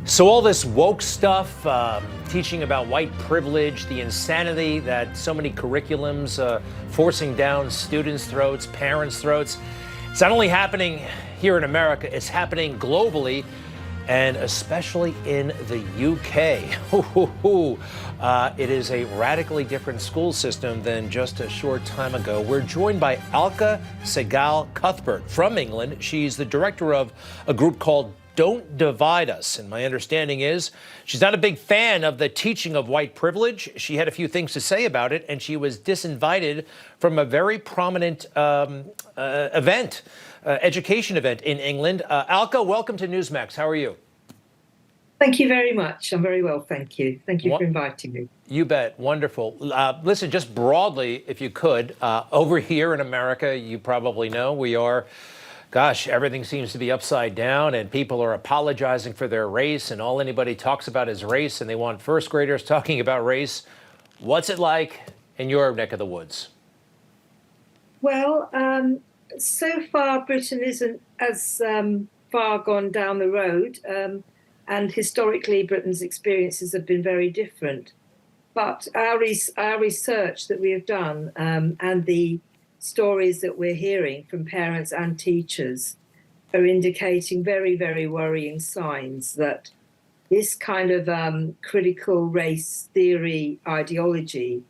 So all this woke stuff, teaching about white privilege, the insanity that so many curriculums forcing down students' throats, parents' throats. It's not only happening here in America, it's happening globally, and especially in the UK. It is a radically different school system than just a short time ago. We're joined by Alka Sehgal Cuthbert from England. She's the director of a group called Don't Divide Us. And my understanding is she's not a big fan of the teaching of white privilege. She had a few things to say about it, and she was disinvited from a very prominent education event in England. Alka, welcome to Newsmax. How are you? Thank you very much. I'm very well, thank you. Thank you for inviting me. You bet. Wonderful. Listen, just broadly, if you could, over here in America, you probably know we are, gosh, everything seems to be upside down and people are apologizing for their race and all anybody talks about is race and they want first graders talking about race. What's it like in your neck of the woods? Well, so far Britain isn't as far gone down the road. And historically, Britain's experiences have been very different. But our research that we have done and the stories that we're hearing from parents and teachers are indicating very, very worrying signs that this kind of critical race theory ideology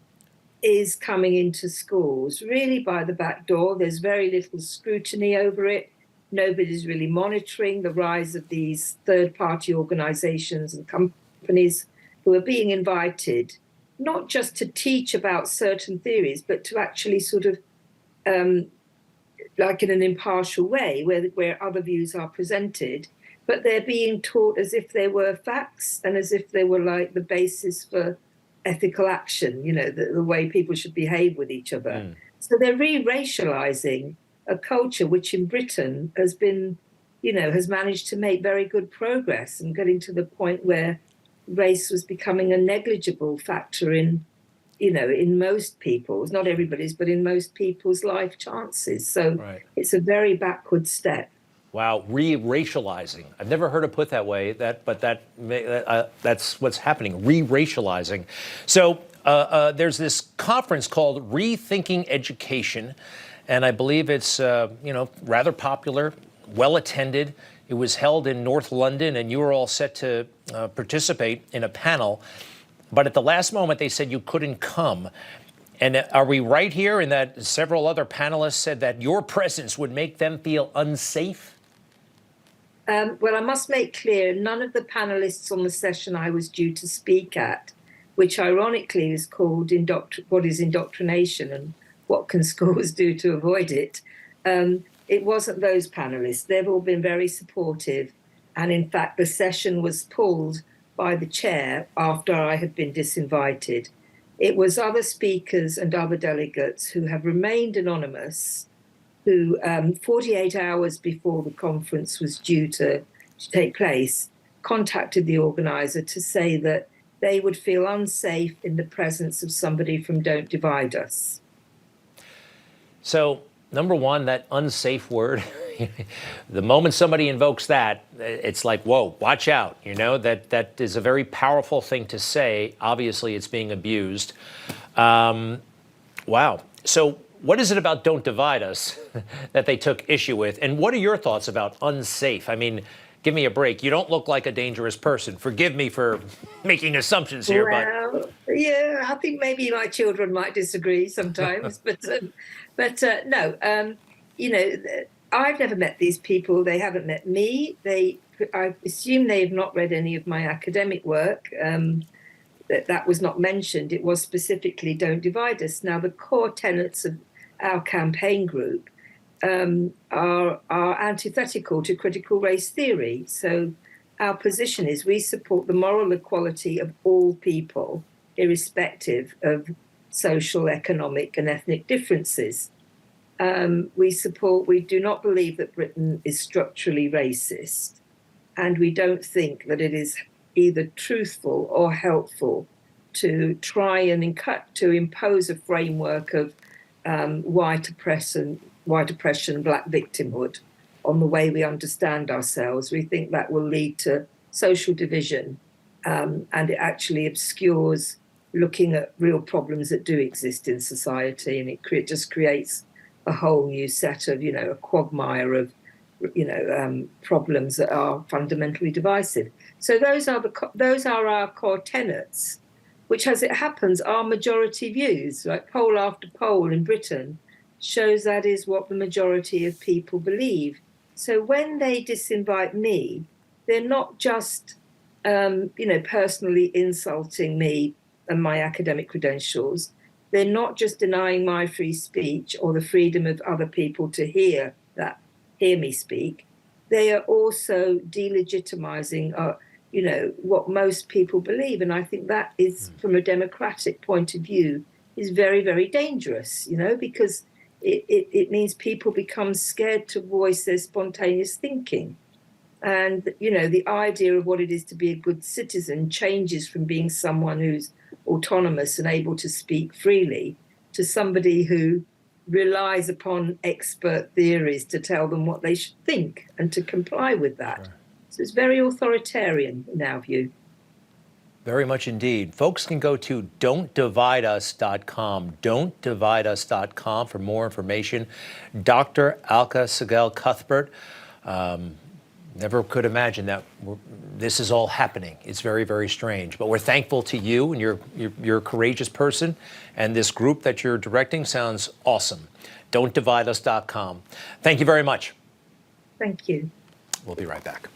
is coming into schools really by the back door. There's very little scrutiny over it. Nobody's really monitoring the rise of these third-party organizations and companies who are being invited, not just to teach about certain theories, but to actually sort of, like in an impartial way, where other views are presented, but they're being taught as if they were facts and as if they were like the basis for ethical action, you know, the way people should behave with each other. So they're re-racializing a culture which in Britain has been, you know, has managed to make very good progress and getting to the point where race was becoming a negligible factor in, you know, in most people's, not everybody's, but in most people's life chances. So It's a very backward step. Wow, re-racializing. I've never heard it put that way, but that's what's happening, re-racializing. So there's this conference called Rethinking Education, and I believe it's, rather popular, well-attended. It was held in North London, and you were all set to participate in a panel. But at the last moment, they said you couldn't come. And are we right here in that several other panelists said that your presence would make them feel unsafe? Well, I must make clear, none of the panelists on the session I was due to speak at, which ironically is called What is Indoctrination and What Can Schools Do to Avoid It? It wasn't those panelists. They've all been very supportive. And in fact, the session was pulled by the chair after I had been disinvited. It was other speakers and other delegates who have remained anonymous, who 48 hours before the conference was due to take place, contacted the organizer to say that they would feel unsafe in the presence of somebody from Don't Divide Us. So, number one, that unsafe word, the moment somebody invokes that, it's like, whoa, watch out. You know, that is a very powerful thing to say. Obviously, it's being abused. Wow. So what is it about Don't Divide Us that they took issue with? And what are your thoughts about unsafe? I mean, give me a break. You don't look like a dangerous person. Forgive me for making assumptions here, well, yeah, I think maybe my children might disagree sometimes, but no, you know, I've never met these people. They haven't met me. I assume they have not read any of my academic work. That was not mentioned. It was specifically Don't Divide Us. Now, the core tenets of our campaign group are antithetical to critical race theory. So our position is we support the moral equality of all people, irrespective of social, economic, and ethnic differences. We do not believe that Britain is structurally racist, and we don't think that it is either truthful or helpful to try and impose a framework of white oppression, black victimhood on the way we understand ourselves. We think that will lead to social division, and it actually obscures looking at real problems that do exist in society, and it just creates a whole new set of, a quagmire of, problems that are fundamentally divisive. So those are our core tenets, which, as it happens, are majority views. Like poll after poll in Britain shows that is what the majority of people believe. So when they disinvite me, they're not just, personally insulting me and my academic credentials. They're not just denying my free speech or the freedom of other people to hear me speak. They are also delegitimizing, what most people believe. And I think that is, from a democratic point of view, is very, very dangerous, because it means people become scared to voice their spontaneous thinking. And, the idea of what it is to be a good citizen changes from being someone who's autonomous and able to speak freely to somebody who relies upon expert theories to tell them what they should think and to comply with that. Sure. So it's very authoritarian in our view. Very much indeed. Folks can go to don'tdivideus.com, don'tdivideus.com for more information. Dr. Alka Sehgal Cuthbert, never could imagine that this is all happening. It's very, very strange. But we're thankful to you, and you're a courageous person, and this group that you're directing sounds awesome. Don'tdivideus.com. Thank you very much. Thank you. We'll be right back.